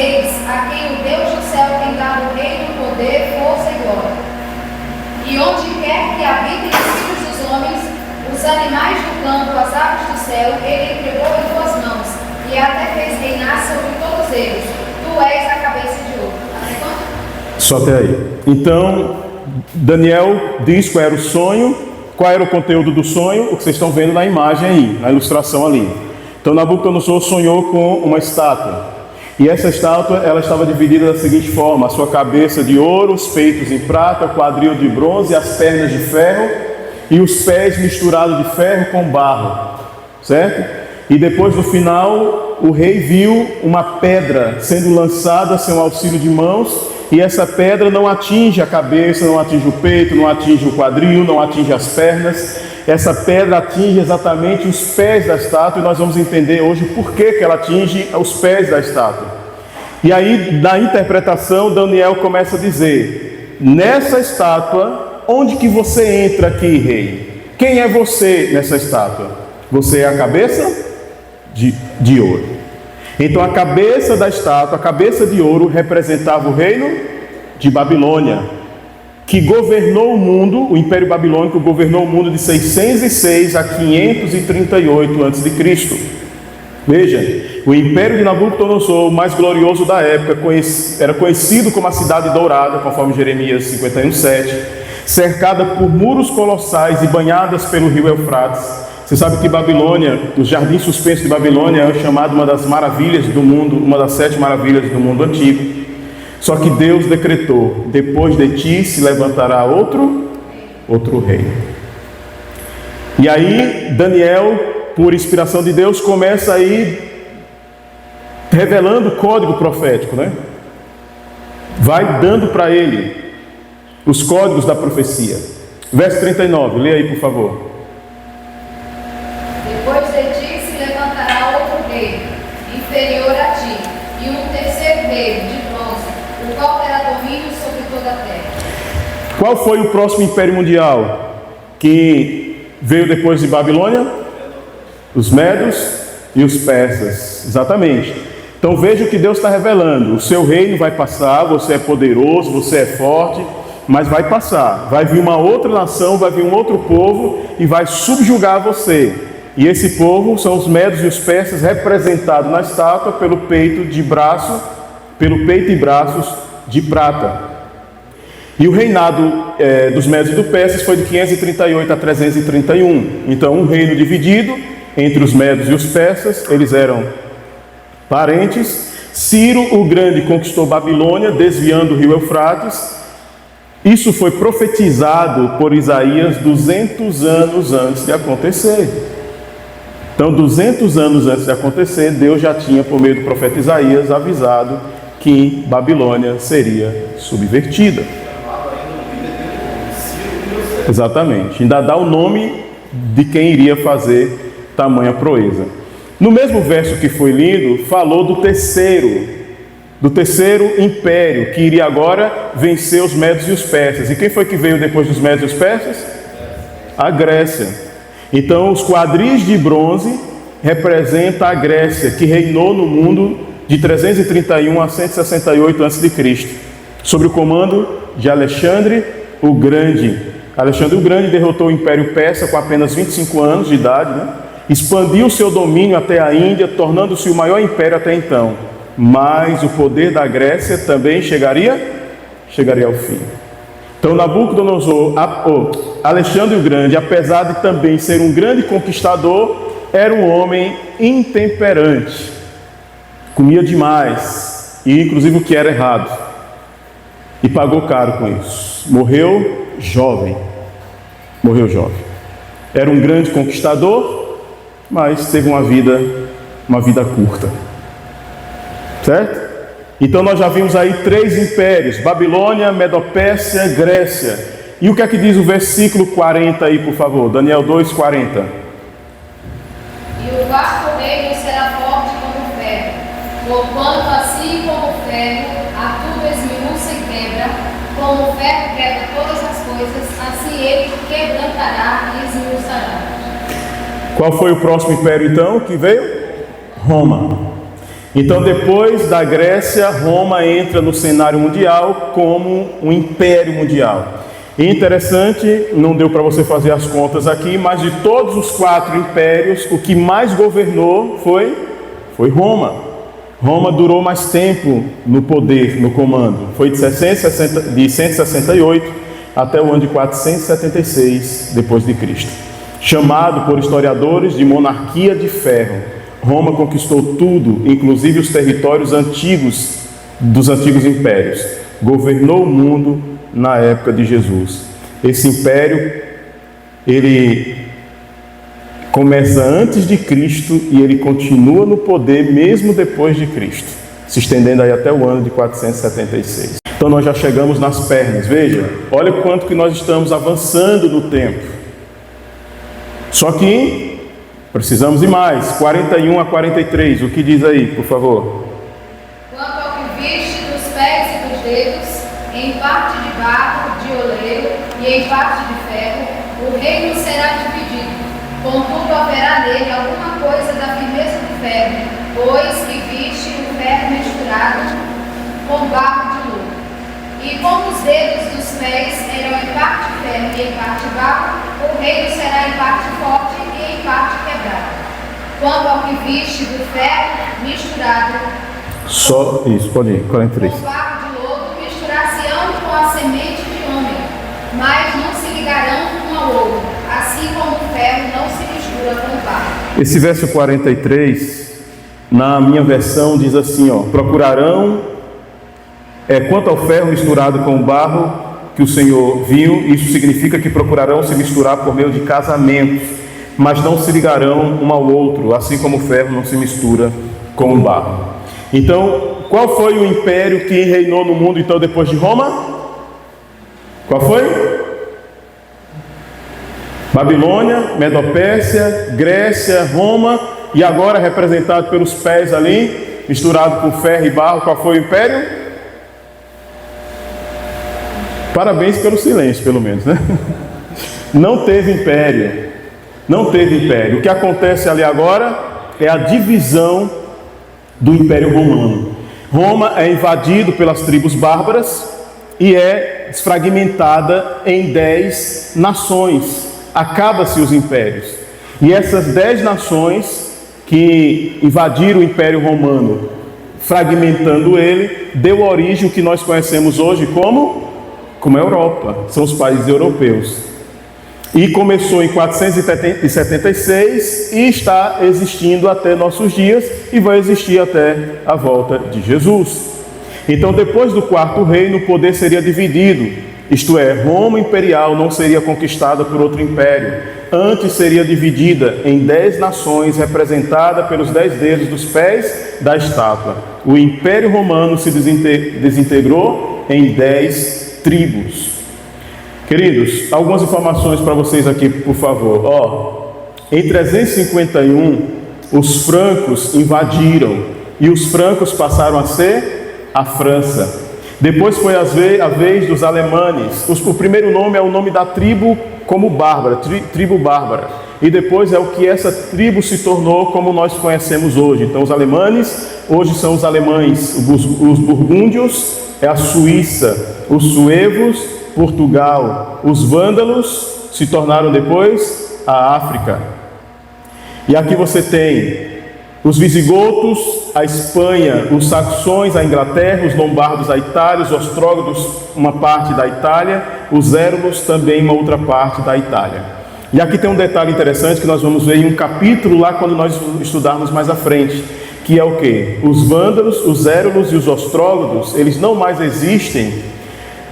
Speaker 4: reis, a quem o Deus do céu tem dado reino, poder, força e glória. E onde quer que habitem os filhos dos homens, os animais do campo, as aves do céu, ele entregou em tuas mãos, e até fez reinar sobre todos eles. Tu és a cabeça de ouro. Até quando?
Speaker 1: Só até aí. Então, Daniel diz qual era o sonho, qual era o conteúdo do sonho, o que vocês estão vendo na imagem aí, na ilustração ali. Então, Nabucodonosor sonhou com uma estátua. E essa estátua, ela estava dividida da seguinte forma: a sua cabeça de ouro, os peitos em prata, o quadril de bronze, as pernas de ferro e os pés misturados de ferro com barro, certo? E depois, no final, o rei viu uma pedra sendo lançada sem o auxílio de mãos, e essa pedra não atinge a cabeça, não atinge o peito, não atinge o quadril, não atinge as pernas. Essa pedra atinge exatamente os pés da estátua, e nós vamos entender hoje por que ela atinge os pés da estátua. E aí, na interpretação, Daniel começa a dizer: nessa estátua, onde que você entra aqui, rei? Quem é você nessa estátua? Você é a cabeça de ouro. Então a cabeça da estátua, a cabeça de ouro, representava o reino de Babilônia, que governou o mundo. O Império Babilônico governou o mundo de 606 a 538 a.C. Veja, o Império de Nabucodonosor, o mais glorioso da época, era conhecido como a Cidade Dourada, conforme Jeremias 51:7, cercada por muros colossais e banhadas pelo rio Eufrates. Você sabe que Babilônia, os jardins suspensos de Babilônia, é chamado uma das maravilhas do mundo, uma das 7 maravilhas do mundo antigo. Só que Deus decretou: depois de ti se levantará outro rei. E aí Daniel, por inspiração de Deus, começa a ir revelando o código profético, né? Vai dando para ele os códigos da profecia. Verso 39, lê aí, por favor.
Speaker 4: Depois de ti se levantará outro rei, inferior a ti, e um terceiro rei, de bronze, o qual terá domínio sobre toda a terra.
Speaker 1: Qual foi o próximo império mundial que veio depois de Babilônia? Os medos e os persas, exatamente. Então veja o que Deus está revelando: o seu reino vai passar, você é poderoso, você é forte, mas vai passar. Vai vir uma outra nação, vai vir um outro povo e vai subjugar você. E esse povo são os medos e os persas, representados na estátua pelo peito e braços de prata. E o reinado dos medos e dos persas foi de 538 a 331. Então, um reino dividido entre os medos e os persas. Eles eram parentes. Ciro o Grande conquistou Babilônia, desviando o rio Eufrates. Isso foi profetizado por Isaías 200 anos antes de acontecer. Então, 200 anos antes de acontecer, Deus já tinha, por meio do profeta Isaías, avisado que Babilônia seria subvertida. Exatamente. Ainda dá o nome de quem iria fazer tamanha proeza. No mesmo verso que foi lido, falou do terceiro império, que iria agora vencer os medos e os persas. E quem foi que veio depois dos medos e os persas? A Grécia. Então, os quadris de bronze representam a Grécia, que reinou no mundo de 331 a 168 a.C., sob o comando de Alexandre o Grande. Alexandre o Grande derrotou o Império Persa com apenas 25 anos de idade, né? Expandiu seu domínio até a Índia, tornando-se o maior império até então. Mas o poder da Grécia também chegaria ao fim. Então, Nabucodonosor, Alexandre o Grande, apesar de também ser um grande conquistador, era um homem intemperante. Comia demais, e inclusive o que era errado. E pagou caro com isso. Morreu jovem. Era um grande conquistador, mas teve uma vida curta. Certo? Então nós já vimos aí 3 impérios: Babilônia, Medopérsia, Grécia. E o que é que diz o versículo 40 aí, por favor? Daniel 2:40.
Speaker 4: E o quarto reino será forte como ferro, porquanto assim como o ferro a tudo esmiuça e quebra, como o ferro quebra todas as coisas, assim ele quebrantará e esmiuçará.
Speaker 1: Qual foi o próximo império então que veio? Roma. Então, depois da Grécia, Roma entra no cenário mundial como um império mundial. E interessante, não deu para você fazer as contas aqui, mas de todos os 4 impérios, o que mais governou foi Roma. Roma durou mais tempo no poder, no comando. Foi de 168 até o ano de 476 depois de Cristo. Chamado por historiadores de monarquia de ferro. Roma conquistou tudo, inclusive os territórios antigos dos antigos impérios. Governou o mundo na época de Jesus. Esse império, ele começa antes de Cristo e ele continua no poder mesmo depois de Cristo, se estendendo aí até o ano de 476. Então nós já chegamos nas pernas, veja, olha o quanto que nós estamos avançando no tempo. Só que precisamos de mais, 41 a 43, o que diz aí, por favor?
Speaker 4: Quanto ao que viste dos pés e dos dedos, em parte de barro, de oleiro, e em parte de ferro, o reino será dividido. Contudo, haverá nele alguma coisa da firmeza do ferro, pois que viste o ferro misturado com barro de luto. E como os dedos dos pés eram em parte ferro e em parte barro, o reino será em parte forte e em parte quebrado. Quanto ao que viste do ferro misturado
Speaker 1: Só isso, pode ir, 43.
Speaker 4: com barro de lodo, misturar-se-ão com a semente de homem, mas não se ligarão um ao outro, assim como o ferro não se mistura com o barro.
Speaker 1: Esse verso 43, na minha versão, diz assim, ó, procurarão, quanto ao ferro misturado com o barro que o Senhor viu, isso significa que procurarão se misturar por meio de casamentos, mas não se ligarão um ao outro, assim como o ferro não se mistura com o barro. Então, qual foi o império que reinou no mundo então depois de Roma? Qual foi? Babilônia, Medopérsia, Grécia, Roma, e agora representado pelos pés ali, misturado com ferro e barro, qual foi o império? Parabéns pelo silêncio, pelo menos, né? Não teve império. Não teve império. O que acontece ali agora é a divisão do Império Romano. Roma é invadido pelas tribos bárbaras e é desfragmentada em 10 nações. Acaba-se os impérios. E essas 10 nações que invadiram o Império Romano, fragmentando ele, deu origem ao que nós conhecemos hoje como a Europa. São os países europeus. E começou em 476 e está existindo até nossos dias e vai existir até a volta de Jesus. Então, depois do 4º reino, o poder seria dividido. Isto é, Roma imperial não seria conquistada por outro império. Antes seria dividida em 10 nações, representada pelos 10 dedos dos pés da estátua. O Império Romano se desintegrou em 10 tribos. Queridos, algumas informações para vocês aqui, por favor. Em 351, os francos invadiram e os francos passaram a ser a França. Depois foi a vez dos alemanes. O primeiro nome é o nome da tribo como bárbara, tribo bárbara. E depois é o que essa tribo se tornou como nós conhecemos hoje. Então os alemanes, hoje são os alemães. Os burgúndios é a Suíça. Os suevos, Portugal. Os vândalos se tornaram depois a África. E aqui você tem os visigotos, a Espanha, os saxões, a Inglaterra, os lombardos, a Itália, os ostrógodos, uma parte da Itália, os érulos, também uma outra parte da Itália. E aqui tem um detalhe interessante que nós vamos ver em um capítulo lá quando nós estudarmos mais à frente, que é o quê? Os vândalos, os érulos e os ostrógodos, eles não mais existem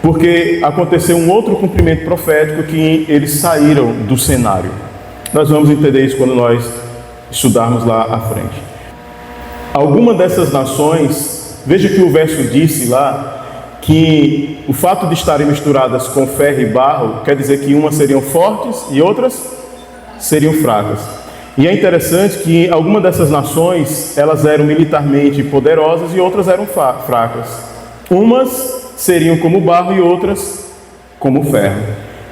Speaker 1: porque aconteceu um outro cumprimento profético que eles saíram do cenário. Nós vamos entender isso quando nós estudarmos lá à frente. Alguma dessas nações, veja que o verso disse lá, que o fato de estarem misturadas com ferro e barro, quer dizer que umas seriam fortes e outras seriam fracas. E é interessante que algumas dessas nações, elas eram militarmente poderosas e outras eram fracas. Umas seriam como barro e outras como ferro.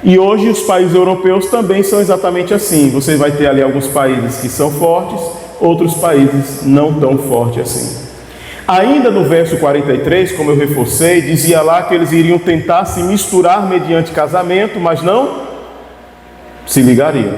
Speaker 1: E hoje os países europeus também são exatamente assim. Você vai ter ali alguns países que são fortes, outros países não tão fortes assim. Ainda no verso 43, como eu reforcei, dizia lá que eles iriam tentar se misturar mediante casamento, mas não se ligariam.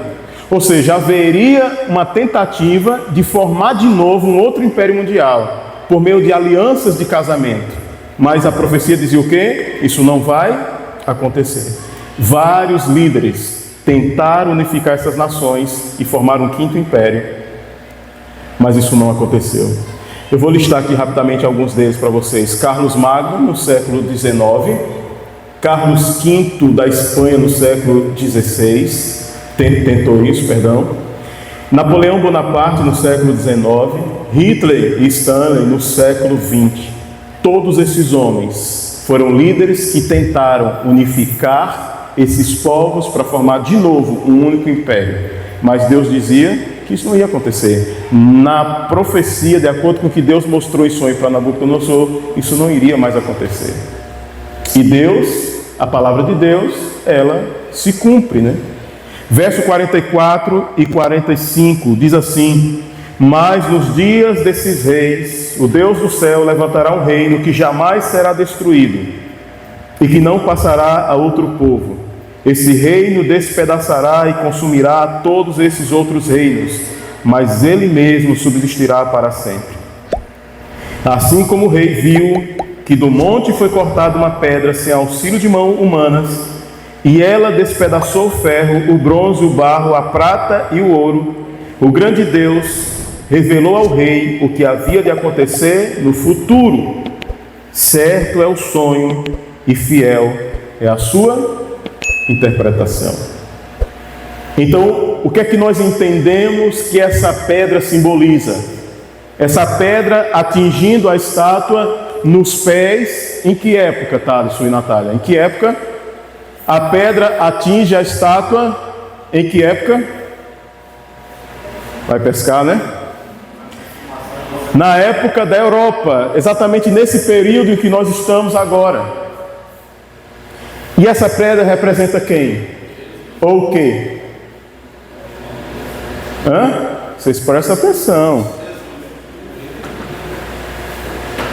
Speaker 1: Ou seja, haveria uma tentativa de formar de novo um outro império mundial, por meio de alianças de casamento. Mas a profecia dizia o quê? Isso não vai acontecer. Vários líderes tentaram unificar essas nações e formar um quinto império, mas isso não aconteceu. Eu vou listar aqui rapidamente alguns deles para vocês. Carlos Magno, no século XIX, Carlos V da Espanha, no século XVI, tentou isso, perdão. Napoleão Bonaparte, no século XIX, Hitler e Stalin, no século XX. Todos esses homens foram líderes que tentaram unificar esses povos para formar de novo um único império. Mas Deus dizia que isso não ia acontecer. Na profecia, de acordo com o que Deus mostrou em sonho para Nabucodonosor, isso não iria mais acontecer. E Deus, a palavra de Deus, ela se cumpre, né? Verso 44 e 45 diz assim: mas nos dias desses reis, o Deus do céu levantará um reino que jamais será destruído e que não passará a outro povo. Esse reino despedaçará e consumirá todos esses outros reinos, mas ele mesmo subsistirá para sempre. Assim como o rei viu que do monte foi cortada uma pedra sem auxílio de mãos humanas, e ela despedaçou o ferro, o bronze, o barro, a prata e o ouro, o grande Deus revelou ao rei o que havia de acontecer no futuro. Certo é o sonho e fiel é a sua interpretação. Então, o que é que nós entendemos que essa pedra simboliza? Essa pedra atingindo a estátua nos pés, em que época, Thaleson e Natália? Em que época? A pedra atinge a estátua em que época? Vai pescar, né? Na época da Europa, exatamente nesse período em que nós estamos agora. E essa pedra representa quem? Ou o quê? Vocês prestam atenção.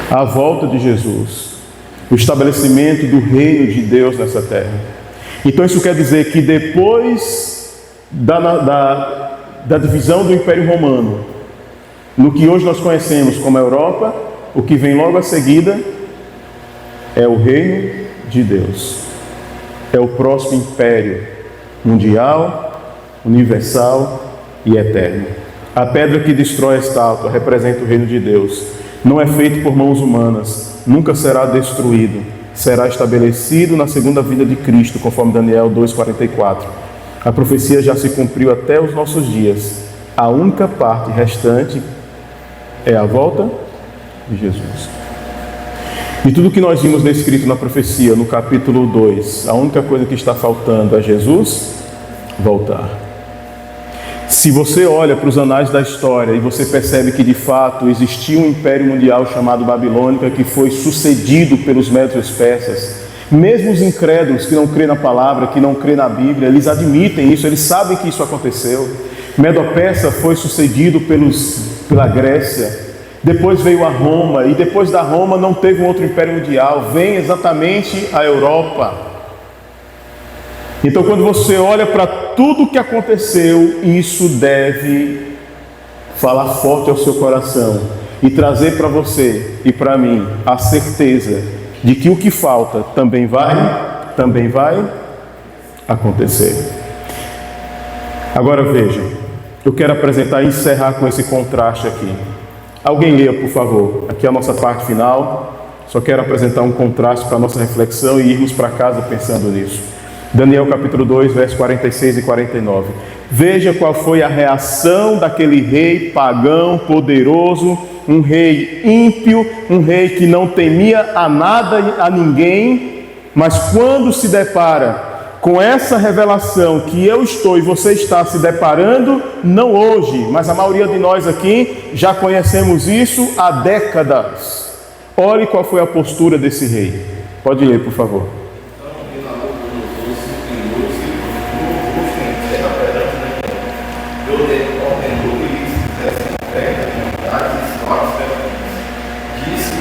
Speaker 1: A volta de Jesus, o estabelecimento do reino de Deus nessa terra. Então isso quer dizer que depois da divisão do Império Romano, no que hoje nós conhecemos como Europa, o que vem logo a seguida é o reino de Deus. É o próximo império mundial, universal e eterno. A pedra que destrói a estátua representa o reino de Deus. Não é feito por mãos humanas, nunca será destruído. Será estabelecido na segunda vinda de Cristo, conforme Daniel 2,44. A profecia já se cumpriu até os nossos dias. A única parte restante é a volta de Jesus. E tudo que nós vimos descrito na profecia, no capítulo 2, a única coisa que está faltando é Jesus voltar. Se você olha para os anais da história e você percebe que de fato existia um império mundial chamado Babilônica que foi sucedido pelos Médios persas, mesmo os incrédulos que não crêem na palavra, que não crêem na Bíblia, eles admitem isso, eles sabem que isso aconteceu. Medo-Persa foi sucedido pela Grécia, depois veio a Roma, e depois da Roma não teve um outro império mundial, vem exatamente a Europa. Então quando você olha para tudo o que aconteceu, isso deve falar forte ao seu coração e trazer para você e para mim a certeza de que o que falta também vai acontecer. Agora veja, eu quero apresentar e encerrar com esse contraste aqui. Alguém leia, por favor, aqui é a nossa parte final. Só quero apresentar um contraste para a nossa reflexão e irmos para casa pensando nisso. Daniel capítulo 2, versos 46 e 49. Veja qual foi a reação daquele rei pagão, poderoso, um rei ímpio, um rei que não temia a nada, a ninguém, mas quando se depara com essa revelação que eu estou e você está se deparando, não hoje, mas a maioria de nós aqui já conhecemos isso há décadas. Olhe qual foi a postura desse rei. Pode ler, por favor.
Speaker 5: Ordenou que lhes fizessem ofertas, divindades e estátuas permanentes. Disse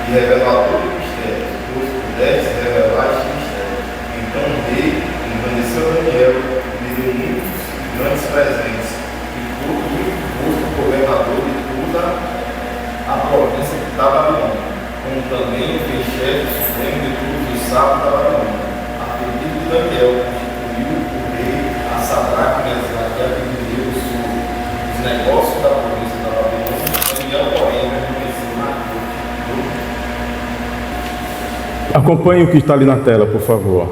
Speaker 5: e revelador de mistérios, pois pudesse revelar este mistério. Então o rei engrandeceu Daniel e lhe deu muitos e grandes presentes, e foi posto governador de toda a província da Babilônia, como também fez chefe supremo de todos os sábios da Babilônia. A pedido de Daniel, constituiu o rei a Sadraque, Mesaque e Abednego sobre os negócios da província da Babilônia. Daniel, porém, permaneceu na corte do rei.
Speaker 1: Acompanhe o que está ali na tela, por favor.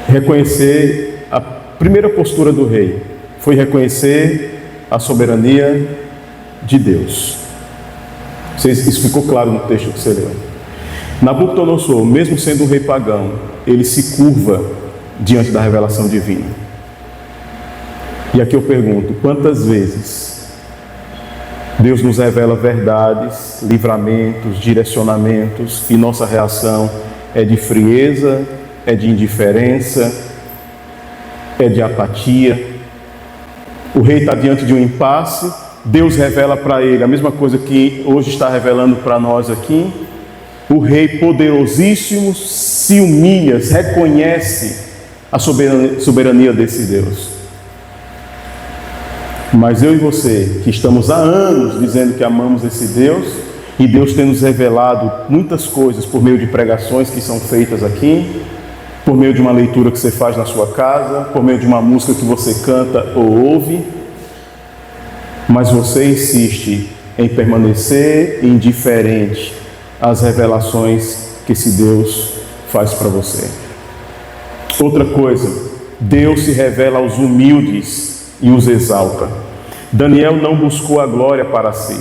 Speaker 1: Reconhecer a primeira postura do rei foi reconhecer a soberania de Deus. Isso ficou claro no texto que você leu. Nabucodonosor, mesmo sendo um rei pagão, ele se curva diante da revelação divina. E aqui eu pergunto, quantas vezes Deus nos revela verdades, livramentos, direcionamentos, e nossa reação é de frieza, é de indiferença, é de apatia. O rei está diante de um impasse, Deus revela para ele a mesma coisa que hoje está revelando para nós aqui. O rei poderosíssimo se humilha, reconhece a soberania desse Deus. Mas eu e você, que estamos há anos dizendo que amamos esse Deus, e Deus tem nos revelado muitas coisas por meio de pregações que são feitas aqui, por meio de uma leitura que você faz na sua casa, por meio de uma música que você canta ou ouve, mas você insiste em permanecer indiferente às revelações que esse Deus faz para você. Outra coisa, Deus se revela aos humildes e os exalta. Daniel não buscou a glória para si.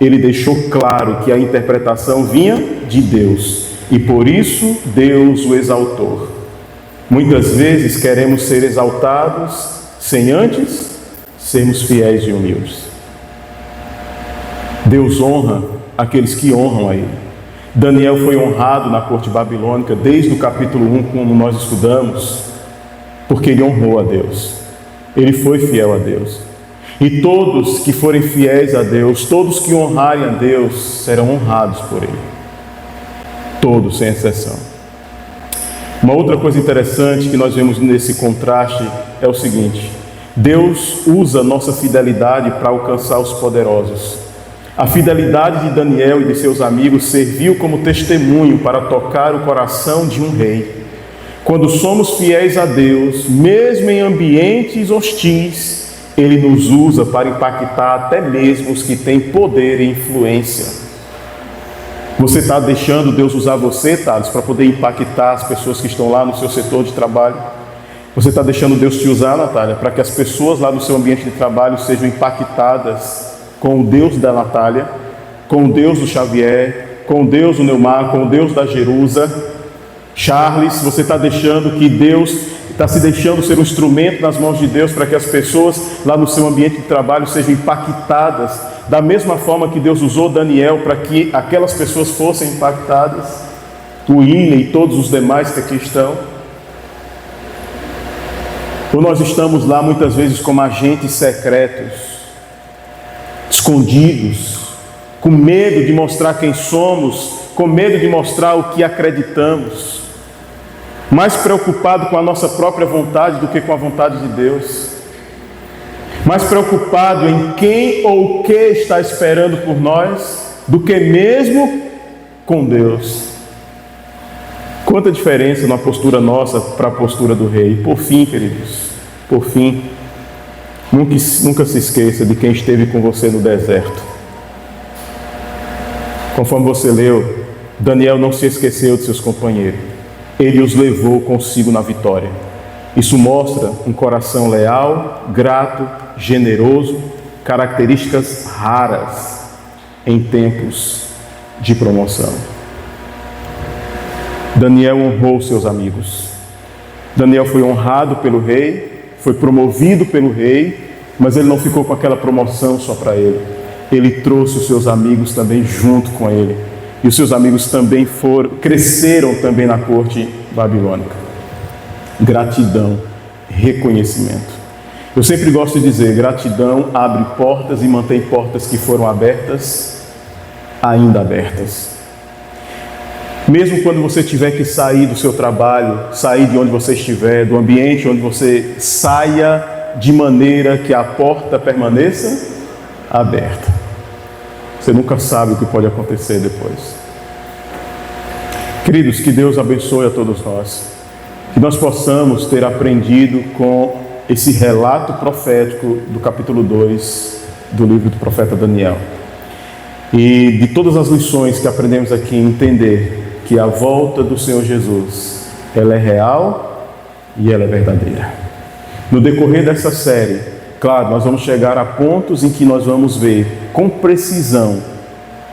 Speaker 1: Ele deixou claro que a interpretação vinha de Deus e por isso Deus o exaltou. Muitas vezes queremos ser exaltados sem antes sermos fiéis e humildes. Deus honra aqueles que honram a Ele. Daniel foi honrado na corte babilônica desde o capítulo 1, como nós estudamos, porque ele honrou a Deus. Ele foi fiel a Deus. E todos que forem fiéis a Deus, todos que honrarem a Deus, serão honrados por Ele. Todos, sem exceção. Uma outra coisa interessante que nós vemos nesse contraste é o seguinte: Deus usa nossa fidelidade para alcançar os poderosos. A fidelidade de Daniel e de seus amigos serviu como testemunho para tocar o coração de um rei. Quando somos fiéis a Deus, mesmo em ambientes hostis, Ele nos usa para impactar até mesmo os que têm poder e influência. Você está deixando Deus usar você, Thales, para poder impactar as pessoas que estão lá no seu setor de trabalho? Você está deixando Deus te usar, Natália, para que as pessoas lá no seu ambiente de trabalho sejam impactadas com o Deus da Natália, com o Deus do Xavier, com o Deus do Neumar, com o Deus da Jerusa? Charles, você está deixando que Deus está se deixando ser um instrumento nas mãos de Deus para que as pessoas lá no seu ambiente de trabalho sejam impactadas da mesma forma que Deus usou Daniel para que aquelas pessoas fossem impactadas? O William e todos os demais que aqui estão? Ou nós estamos lá muitas vezes como agentes secretos, escondidos, com medo de mostrar quem somos, com medo de mostrar o que acreditamos, mais preocupado com a nossa própria vontade do que com a vontade de Deus, mais preocupado em quem ou o que está esperando por nós do que mesmo com Deus. Quanta diferença na postura nossa para a postura do rei. Por fim, queridos, por fim, nunca se esqueça de quem esteve com você no deserto. Conforme você leu, Daniel não se esqueceu de seus companheiros. Ele os levou consigo na vitória. Isso mostra um coração leal, grato, generoso, características raras em tempos de promoção. Daniel honrou seus amigos. Daniel foi honrado pelo rei, foi promovido pelo rei, mas ele não ficou com aquela promoção só para ele. Ele trouxe os seus amigos também junto com ele. E os seus amigos também cresceram também na corte babilônica. Gratidão, reconhecimento. Eu sempre gosto de dizer, gratidão abre portas e mantém portas que foram abertas ainda abertas. Mesmo quando você tiver que sair do seu trabalho, sair de onde você estiver, do ambiente onde você saia, de maneira que a porta permaneça aberta. Você nunca sabe o que pode acontecer depois. Queridos, que Deus abençoe a todos nós. Que nós possamos ter aprendido com esse relato profético do capítulo 2 do livro do profeta Daniel. E de todas as lições que aprendemos aqui, entender que a volta do Senhor Jesus, ela é real e ela é verdadeira. No decorrer dessa série, claro, nós vamos chegar a pontos em que nós vamos ver com precisão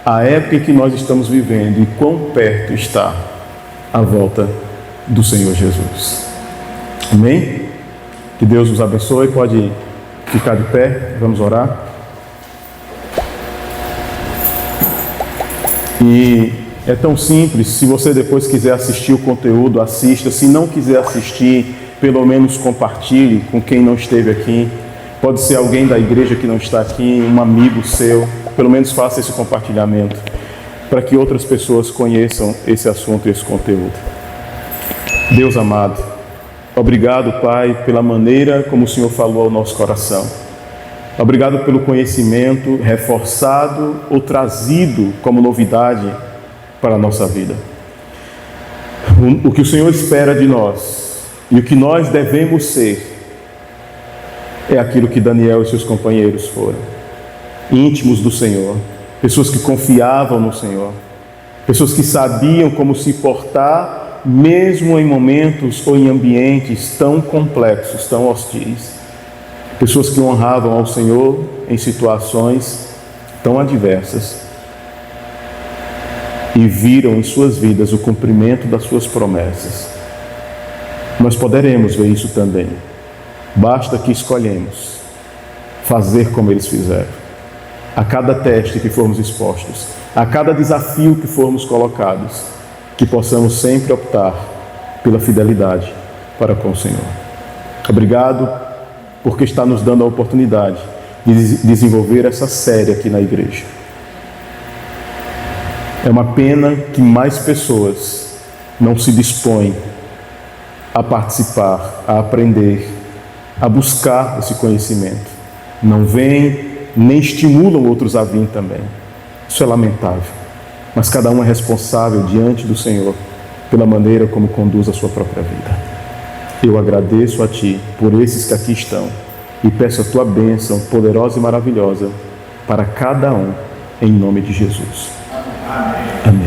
Speaker 1: a época em que nós estamos vivendo e quão perto está a volta do Senhor Jesus. Amém? Que Deus nos abençoe. Pode ficar de pé, vamos orar. E é tão simples, se você depois quiser assistir o conteúdo, assista. Se não quiser assistir, pelo menos compartilhe com quem não esteve aqui. Pode ser alguém da igreja que não está aqui, um amigo seu. Pelo menos faça esse compartilhamento, para que outras pessoas conheçam esse assunto e esse conteúdo. Deus amado, obrigado, Pai, pela maneira como o Senhor falou ao nosso coração. Obrigado pelo conhecimento reforçado ou trazido como novidade para a nossa vida. O que o Senhor espera de nós e o que nós devemos ser é aquilo que Daniel e seus companheiros foram. Íntimos do Senhor, pessoas que confiavam no Senhor, pessoas que sabiam como se portar mesmo em momentos ou em ambientes tão complexos, tão hostis. Pessoas que honravam ao Senhor em situações tão adversas e viram em suas vidas o cumprimento das suas promessas. Nós poderemos ver isso também. Basta que escolhemos fazer como eles fizeram. A cada teste que formos expostos, a cada desafio que formos colocados, que possamos sempre optar pela fidelidade para com o Senhor. Obrigado, porque está nos dando a oportunidade de desenvolver essa série aqui na igreja. É uma pena que mais pessoas não se dispõem a participar, a aprender, a buscar esse conhecimento. Não vêm, nem estimulam outros a vir também. Isso é lamentável. Mas cada um é responsável diante do Senhor pela maneira como conduz a sua própria vida. Eu agradeço a Ti por esses que aqui estão e peço a Tua bênção poderosa e maravilhosa para cada um, em nome de Jesus. Amém.